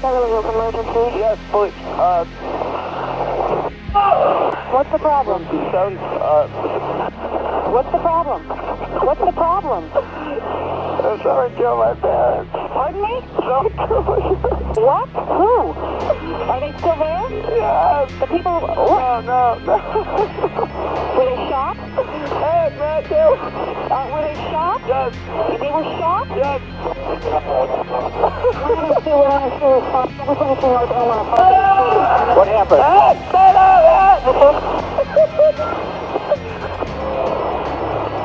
emergency? Yes, please. What's the problem? Son, What's the problem? What's the problem? someone killed my parents. Pardon me? Someone killed my parents. What? Who? Are they still there? Yes. The people... No. Were they shot? Hey, man, too. Were they shot? Yes. They were shot? Yes. What happened? Hey, stay down,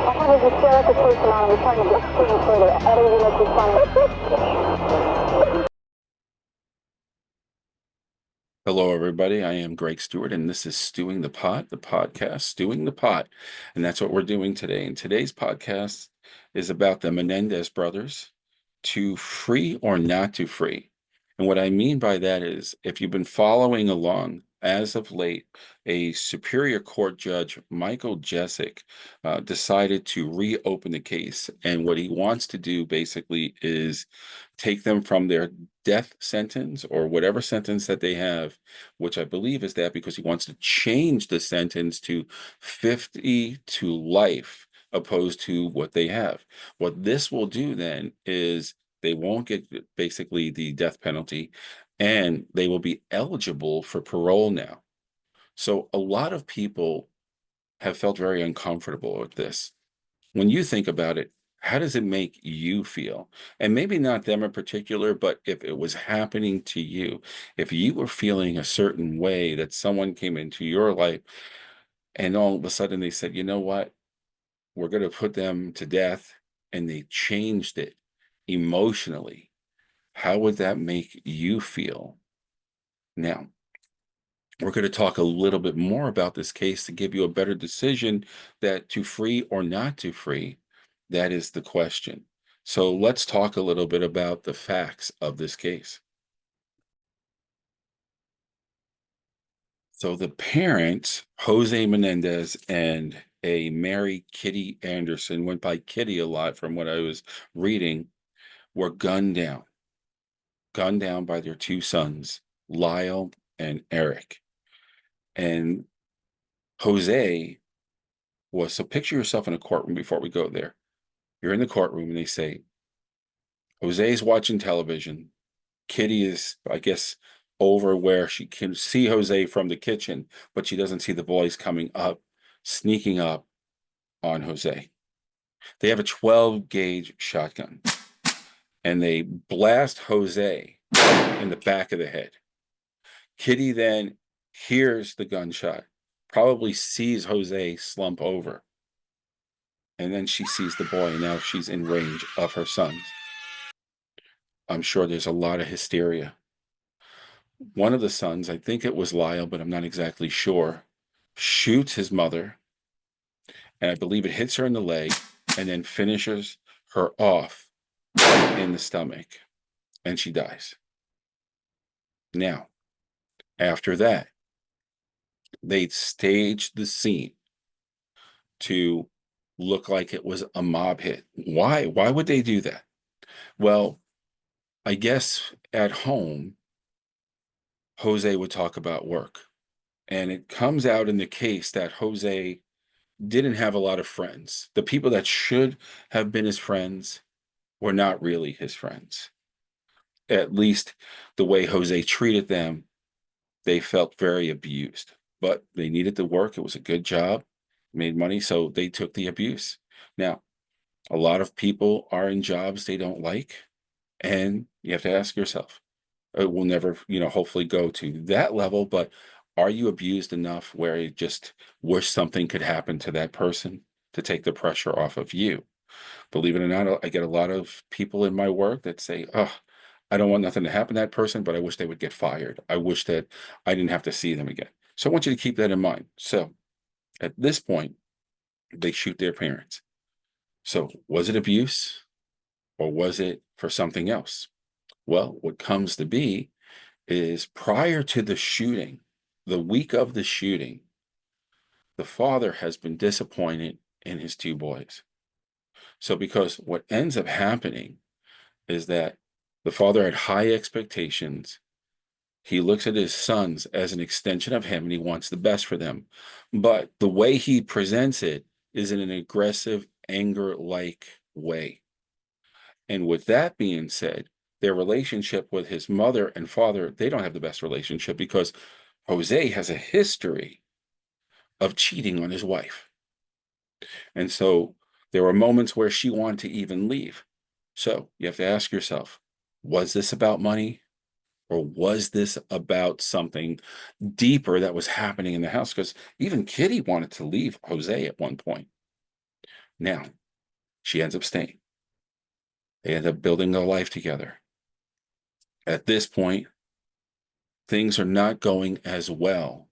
I have a hysterical person on. We're trying to explain further. Atty, would you like to respond? Hello, everybody. I am Gregge Stewart, and this is Stewing the Pot, the podcast, Stewing the Pot. And that's what we're doing today. And today's podcast is about the Menendez brothers, to free or not to free. And what I mean by that is, if you've been following along, as of late, a Superior Court Judge, Michael Jessic, decided to reopen the case. And what he wants to do basically is take them from their death sentence or whatever sentence that they have, which I believe is that because he wants to change the sentence to 50 to life opposed to what they have. What this will do then is they won't get basically the death penalty, and they will be eligible for parole now. So a lot of people have felt very uncomfortable with this. When you think about it, how does it make you feel? And maybe not them in particular, but if it was happening to you, if you were feeling a certain way that someone came into your life and all of a sudden they said, you know what, we're going to put them to death, and they changed it emotionally, how would that make you feel? Now, we're going to talk a little bit more about this case to give you a better decision that to free or not to free. That is the question. So let's talk a little bit about the facts of this case. So the parents, Jose Menendez and a Mary Kitty Anderson, went by Kitty a lot from what I was reading, were gunned down by their two sons, Lyle and Eric. And Jose was, so picture yourself in a courtroom before we go there. You're in the courtroom and they say, Jose's watching television. Kitty is, I guess, over where she can see Jose from the kitchen, but she doesn't see the boys coming up, sneaking up on Jose. They have a 12 gauge shotgun and they blast Jose in the back of the head. Kitty then hears the gunshot, probably sees Jose slump over. And then she sees the boy, and now she's in range of her sons. I'm sure there's a lot of hysteria. One of the sons, I think it was Lyle, but I'm not exactly sure, shoots his mother, and I believe it hits her in the leg and then finishes her off in the stomach, and she dies. Now, after that, they staged the scene to look like it was a mob hit. Why? Why would they do that? Well, I guess at home, Jose would talk about work. And it comes out in the case that Jose didn't have a lot of friends. The people that should have been his friends were not really his friends. At least the way Jose treated them, they felt very abused. But they needed the work. It was a good job, made money, so they took the abuse. Now, a lot of people are in jobs they don't like, and you have to ask yourself, it will never, hopefully go to that level, but are you abused enough where you just wish something could happen to that person to take the pressure off of you? Believe it or not, I get a lot of people in my work that say, oh, I don't want nothing to happen to that person, but I wish they would get fired. I wish that I didn't have to see them again. So I want you to keep that in mind. So at this point, they shoot their parents. So was it abuse or was it for something else? Well, what comes to be is prior to the shooting, the week of the shooting, the father has been disappointed in his two boys. So because what ends up happening is that the father had high expectations He looks at his sons as an extension of him and he wants the best for them. But the way he presents it is in an aggressive, anger-like way. And with that being said, their relationship with his mother and father, they don't have the best relationship because Jose has a history of cheating on his wife. And so there were moments where she wanted to even leave. So you have to ask yourself, was this about money? Or was this about something deeper that was happening in the house? Because even Kitty wanted to leave Jose at one point. Now, she ends up staying. They end up building a life together. At this point, things are not going as well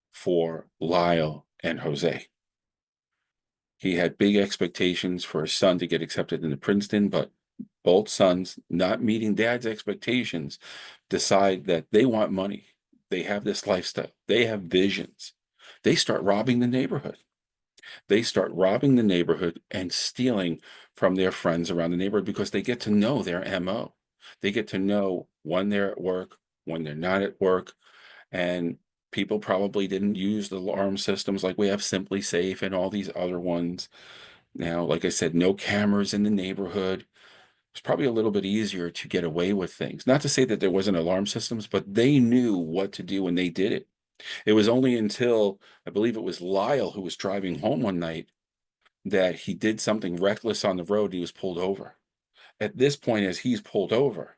for Lyle and Jose. He had big expectations for his son to get accepted into Princeton, but both sons, not meeting dad's expectations, decide that they want money. They have this lifestyle. They have visions. They start robbing the neighborhood. They start robbing the neighborhood and stealing from their friends around the neighborhood because they get to know their MO. They get to know when they're at work, when they're not at work, and people probably didn't use the alarm systems like we have Simply Safe and all these other ones. Now, like I said, no cameras in the neighborhood. It's probably a little bit easier to get away with things. Not to say that there wasn't alarm systems, but they knew what to do when they did it. It was only until I believe it was Lyle who was driving home one night that he did something reckless on the road. He was pulled over. At this point, as he's pulled over,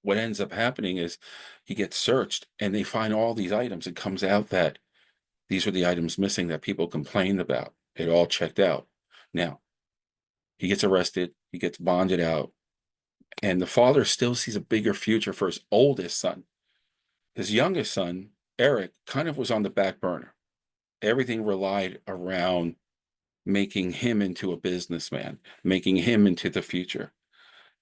what ends up happening is he gets searched and they find all these items. It comes out that these are the items missing that people complained about. It all checked out. Now, he gets arrested, he gets bonded out, and the father still sees a bigger future for his oldest son. His youngest son, Eric, kind of was on the back burner. Everything relied around making him into a businessman, making him into the future.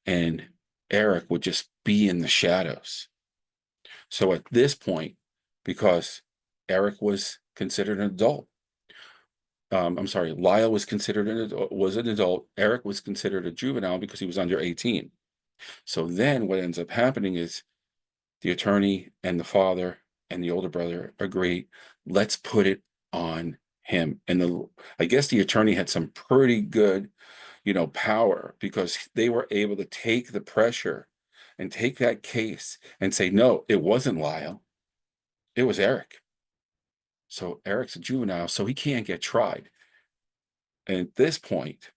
And Eric would just be in the shadows. So at this point, because Eric was considered an adult, I'm sorry, Lyle was considered an adult. Eric was considered a juvenile because he was under 18. So then what ends up happening is the attorney and the father and the older brother agree, let's put it on him. And I guess the attorney had some pretty good, power because they were able to take the pressure and take that case and say, no, it wasn't Lyle, it was Eric. So Eric's a juvenile, so he can't get tried. And at this point,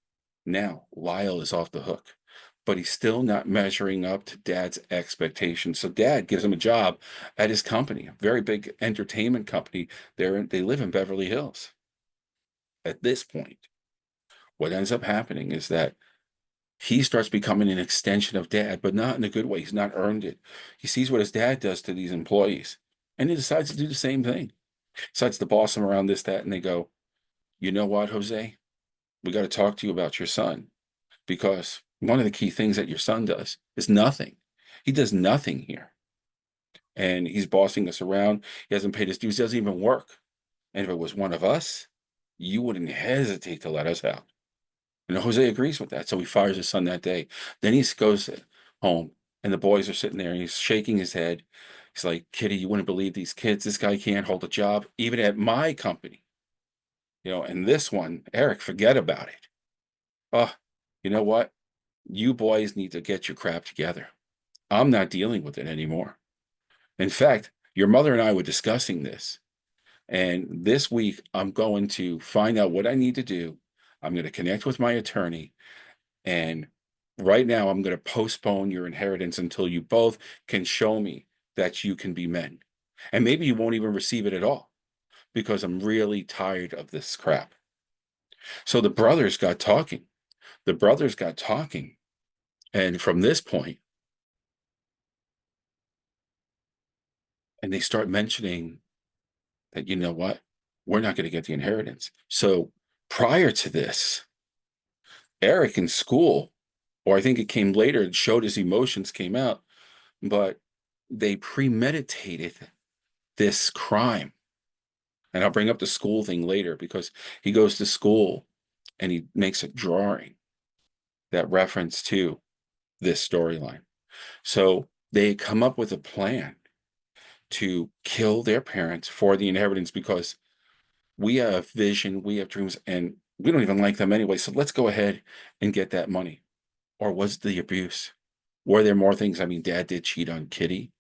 now Lyle is off the hook, but he's still not measuring up to dad's expectations. So dad gives him a job at his company, a very big entertainment company. They live in Beverly Hills. At this point, what ends up happening is that he starts becoming an extension of dad, but not in a good way. He's not earned it. He sees what his dad does to these employees, and he decides to do the same thing. Decides to boss them around this, that, and they go, you know what, Jose? We got to talk to you about your son because one of the key things that your son does is nothing. He does nothing here. And he's bossing us around. He hasn't paid his dues, he doesn't even work. And if it was one of us, you wouldn't hesitate to let us out. And Jose agrees with that. So he fires his son that day. Then he goes home and the boys are sitting there and he's shaking his head. He's like, Kitty, you wouldn't believe these kids. This guy can't hold a job, even at my company. And this one, Eric, forget about it. Oh, you know what? You boys need to get your crap together. I'm not dealing with it anymore. In fact, your mother and I were discussing this. And this week, I'm going to find out what I need to do. I'm going to connect with my attorney. And right now, I'm going to postpone your inheritance until you both can show me that you can be men. And maybe you won't even receive it at all because I'm really tired of this crap. So the brothers got talking. The brothers got talking. And from this point, and they start mentioning that, you know what, we're not going to get the inheritance. So prior to this, Eric in school, or I think it came later, it showed his emotions came out, but they premeditated this crime. And I'll bring up the school thing later because he goes to school and he makes a drawing that reference to this storyline. So They had come up with a plan to kill their parents for the inheritance because we have vision, we have dreams, and we don't even like them anyway. So let's go ahead and get that money. Or was it the abuse? Were there more things? I mean, Dad did cheat on Kitty.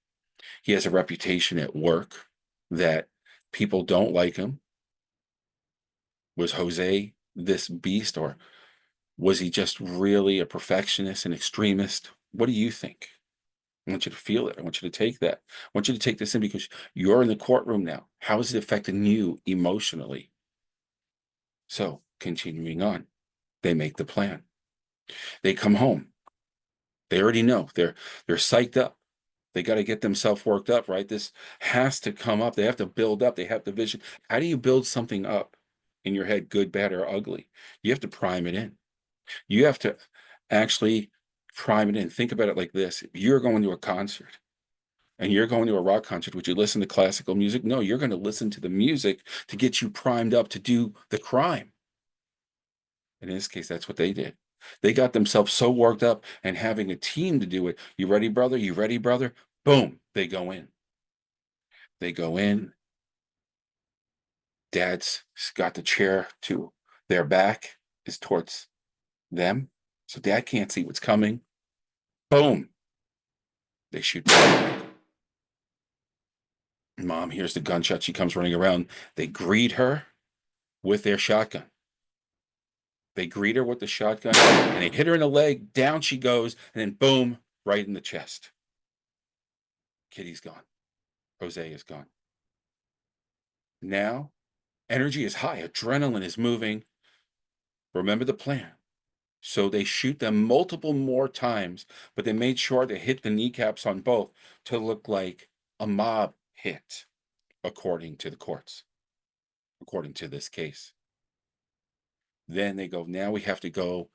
He has a reputation at work that people don't like him. Was Jose this beast, or was he just really a perfectionist and extremist? What do you think? I want you to feel it. I want you to take that. I want you to take this in because you're in the courtroom now. How is it affecting you emotionally? So, continuing on, they make the plan. They come home. They already know. They're psyched up. They got to get themselves worked up, right? This has to come up. They have to build up. They have the vision. How do you build something up in your head, good, bad, or ugly? You have to prime it in. You have to actually prime it in. Think about it like this. If you're going to a concert and you're going to a rock concert, would you listen to classical music? No, you're going to listen to the music to get you primed up to do the crime. And in this case, that's what they did. They got themselves so worked up and having a team to do it. You ready, brother? You ready, brother? Boom, they go in. They go in. Dad's got the chair to their back, is towards them. So dad can't see what's coming. Boom. They shoot dad. Mom hears the gunshot. She comes running around. They greet her with their shotgun. They greet her with the shotgun and they hit her in the leg. Down she goes. And then boom, right in the chest. Kitty's gone. Jose is gone. Now, energy is high. Adrenaline is moving. Remember the plan. So they shoot them multiple more times, but they made sure to hit the kneecaps on both to look like a mob hit, according to the courts, according to this case. Then they go, now we have to go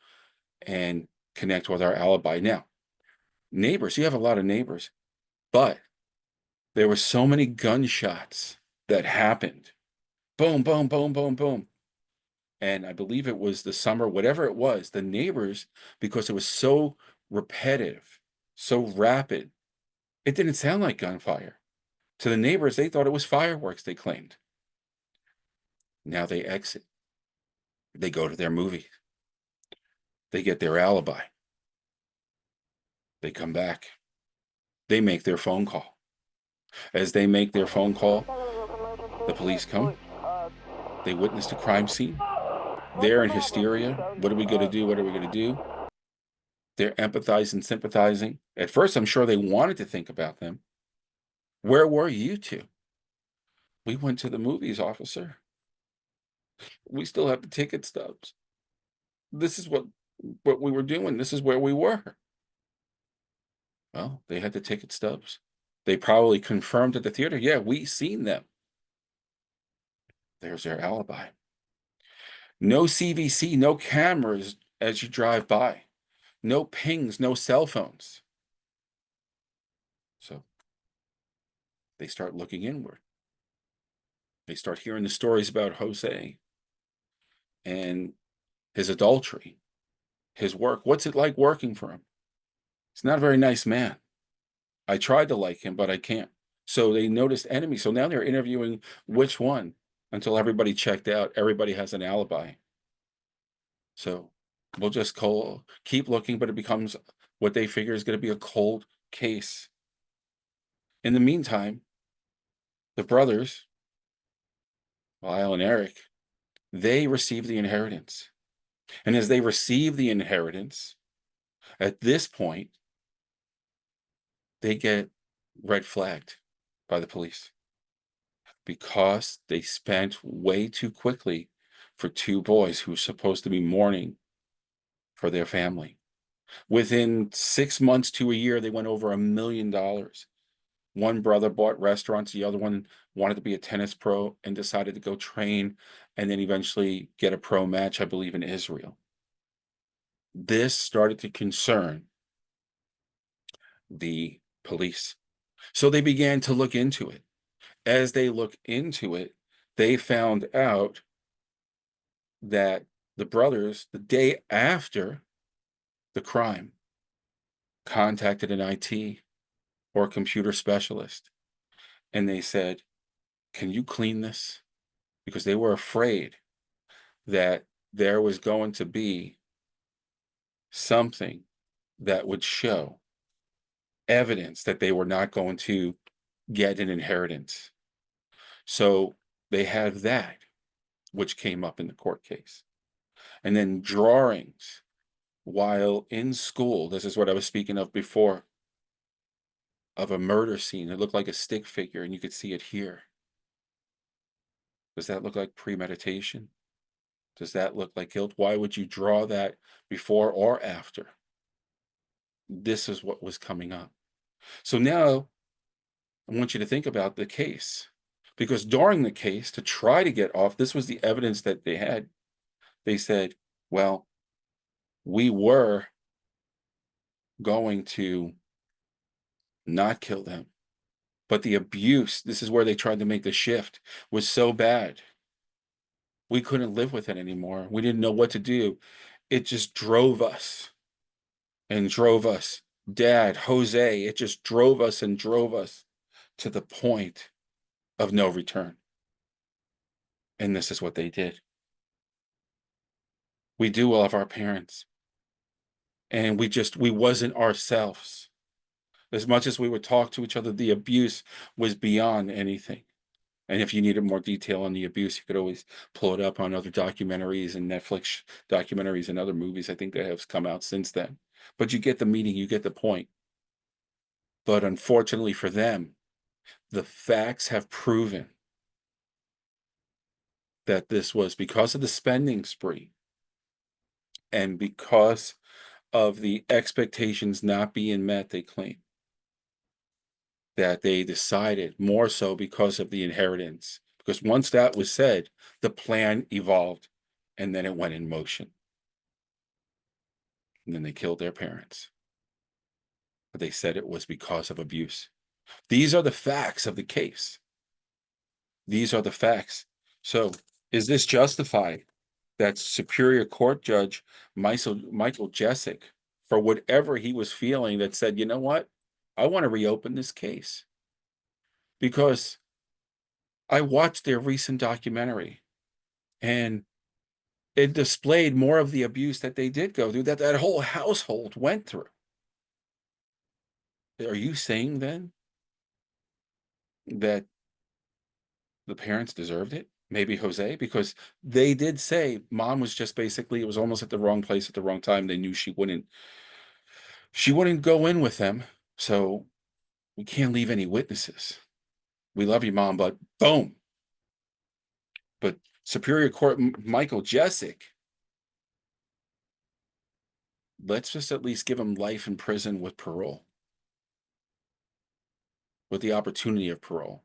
and connect with our alibi. Now, neighbors, you have a lot of neighbors, but there were so many gunshots that happened. Boom, boom, boom, boom, boom. And I believe it was the summer, whatever it was, the neighbors, because it was so repetitive, so rapid, it didn't sound like gunfire. To the neighbors, they thought it was fireworks, they claimed. Now they exit. They go to their movie. They get their alibi. They come back. They make their phone call. As they make their phone call, the police come. They witness the crime scene. They're in hysteria. What are we going to do? What are we going to do? They're empathizing, sympathizing. At first, I'm sure they wanted to think about them. Where were you two? We went to the movies, officer. We still have the ticket stubs. This is what we were doing. This is where we were. Well, they had the ticket stubs. They probably confirmed at the theater, yeah, we seen them. There's their alibi. No CVC, no cameras as you drive by. No pings, no cell phones. So they start looking inward. They start hearing the stories about Jose and his adultery, his work. What's it like working for him? He's not a very nice man. I tried to like him, but I can't. So they noticed enemies. So now they're interviewing which one until everybody checked out. Everybody has an alibi. So we'll just keep looking, but it becomes what they figure is going to be a cold case. In the meantime, the brothers, Lyle and Eric, they receive the inheritance. And as they receive the inheritance, at this point, they get red flagged by the police because they spent way too quickly for two boys who were supposed to be mourning for their family. Within 6 months to a year, they went over $1 million. One brother bought restaurants, the other one wanted to be a tennis pro and decided to go train and then eventually get a pro match, I believe, in Israel. This started to concern the police. So they began to look into it. As they look into it, they found out that the brothers, the day after the crime, contacted an IT or a computer specialist, and they said, "Can you clean this?" Because they were afraid that there was going to be something that would show evidence that they were not going to get an inheritance. So they had that, which came up in the court case. And then drawings while in school. This is what I was speaking of before, of a murder scene. It looked like a stick figure, and you could see it here. Does that look like premeditation? Does that look like guilt? Why would you draw that before or after? This is what was coming up. So now I want you to think about the case, because during the case, to try to get off, this was the evidence that they had. They said, well, we were going to not kill them, but the abuse, this is where they tried to make the shift, was so bad. We couldn't live with it anymore. We didn't know what to do. It just drove us and drove us. Dad, Jose, it just drove us and drove us to the point of no return. And this is what they did. We do love our parents, and we wasn't ourselves. As much as we would talk to each other, the abuse was beyond anything. And if you needed more detail on the abuse, you could always pull it up on other documentaries and Netflix documentaries and other movies, I think, that have come out since then. But you get the meaning, you get the point. But unfortunately for them, the facts have proven that this was because of the spending spree and because of the expectations not being met, they claim, that they decided, more so because of the inheritance. Because once that was said, the plan evolved, and then it went in motion. And then they killed their parents. But they said it was because of abuse. These are the facts of the case. These are the facts. So is this justified that Superior Court Judge Michael Jessic, for whatever he was feeling, that said, you know what? I want to reopen this case? Because I watched their recent documentary, and it displayed more of the abuse that they did go through, that that whole household went through. Are you saying then that the parents deserved it? Maybe Jose, because they did say mom was just basically, it was almost at the wrong place at the wrong time. They knew she wouldn't go in with them. So we can't leave any witnesses. We love you, mom, but boom. But Superior Court Michael Jessic, let's just at least give him life in prison with parole, with the opportunity of parole.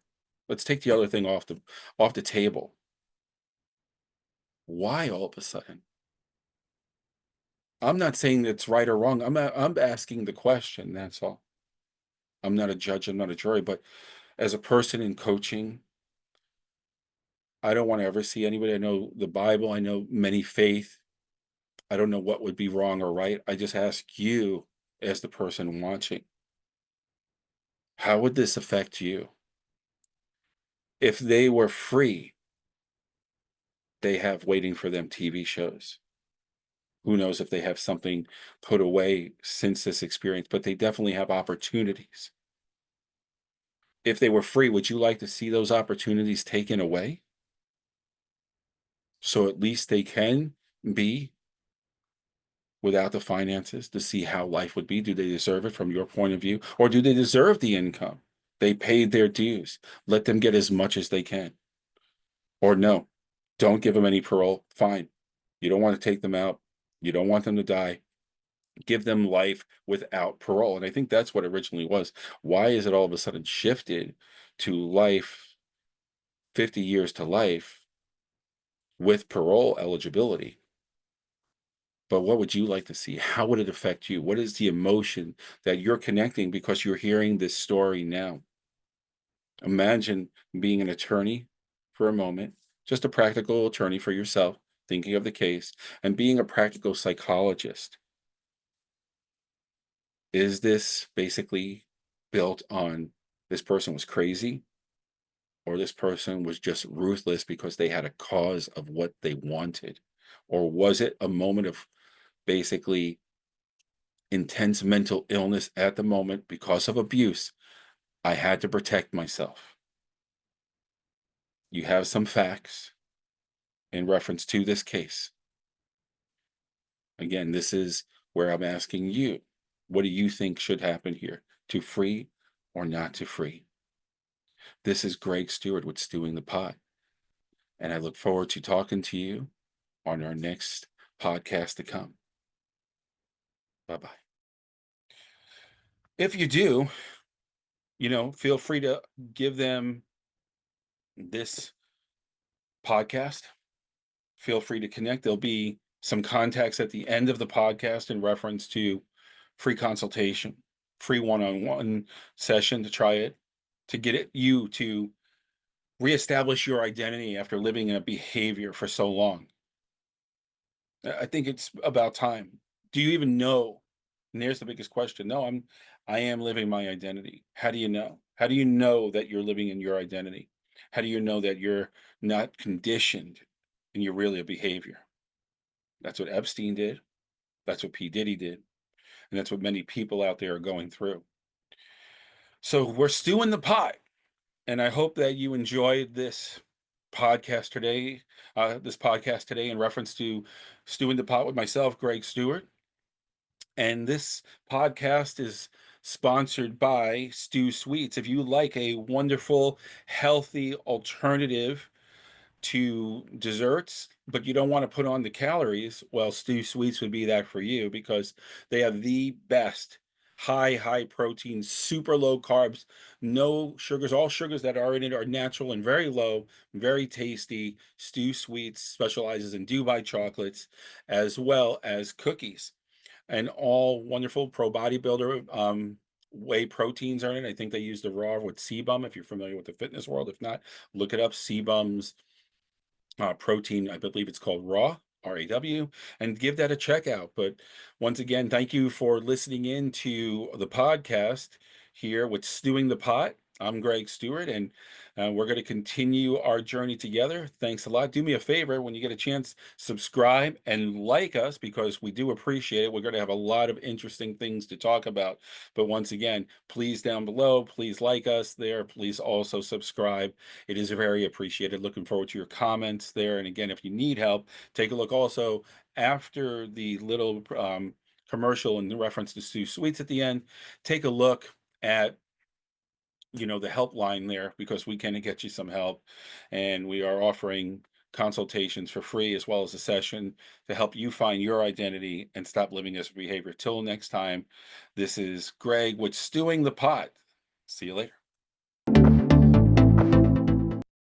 Let's take the other thing off the table. Why all of a sudden? I'm not saying it's right or wrong. I'm asking the question, that's all. I'm not a judge, I'm not a jury, but as a person in coaching, I don't want to ever see anybody. I know the Bible, I know many faith. I don't know what would be wrong or right. I just ask you, as the person watching, how would this affect you? If they were free, they have waiting for them TV shows. Who knows if they have something put away since this experience, but they definitely have opportunities. If they were free, would you like to see those opportunities taken away? So at least they can be without the finances, to see how life would be. Do they deserve it from your point of view? Or do they deserve the income? They paid their dues. Let them get as much as they can. Or no, don't give them any parole. Fine. You don't want to take them out. You don't want them to die. Give them life without parole. And I think that's what originally was. Why is it all of a sudden shifted to life, 50 years to life with parole eligibility? But what would you like to see? How would it affect you? What is the emotion that you're connecting because you're hearing this story now? Imagine being an attorney for a moment, just a practical attorney for yourself, thinking of the case, and being a practical psychologist. Is this basically built on this person was crazy or this person was just ruthless because they had a cause of what they wanted? Or was it a moment of basically intense mental illness at the moment because of abuse? I had to protect myself. You have some facts in reference to this case. Again, this is where I'm asking you, what do you think should happen here? To free or not to free? This is Gregge Stewart with Stewing the Pot, and I look forward to talking to you on our next podcast to come. Bye-bye. If you do, feel free to give them this podcast. Feel free to connect. There'll be some contacts at the end of the podcast in reference to free consultation, free one-on-one session to try it, to get you to reestablish your identity after living in a behavior for so long. I think it's about time. Do you even know? And there's the biggest question. No, I am living my identity. How do you know? How do you know that you're living in your identity? How do you know that you're not conditioned and you're really a behavior? That's what Epstein did. That's what P. Diddy did. And that's what many people out there are going through. So we're stewing the pot. And I hope that you enjoyed this podcast today. In reference to Stewing the Pot with myself, Gregge Stewart. And this podcast is sponsored by Stew Sweets. If you like a wonderful, healthy alternative to desserts, but you don't want to put on the calories, well, Stew Sweets would be that for you, because they have the best high protein, super low carbs, no sugars. All sugars that are in it are natural and very low, very tasty. Stew Sweets specializes in Dubai chocolates as well as cookies, and all wonderful pro bodybuilder whey proteins are in it. I think they use the raw with sebum, if you're familiar with the fitness world. If not, look it up. Sebum's protein, I believe it's called Raw, RAW, and give that a check out. But once again, thank you for listening in to the podcast here with Stewing the Pot. I'm Gregge Stewart, and we're going to continue our journey together. Thanks a lot. Do me a favor, when you get a chance, subscribe and like us, because we do appreciate it. We're going to have a lot of interesting things to talk about. But once again, please down below, please like us there. Please also subscribe. It is very appreciated. Looking forward to your comments there. And again, if you need help, take a look also after the little commercial in reference to Stew Sweets at the end. Take a look at the helpline there, because we can get you some help, and we are offering consultations for free, as well as a session to help you find your identity and stop living this behavior. Till next time, this is Gregge with Stewing the Pot. See you later.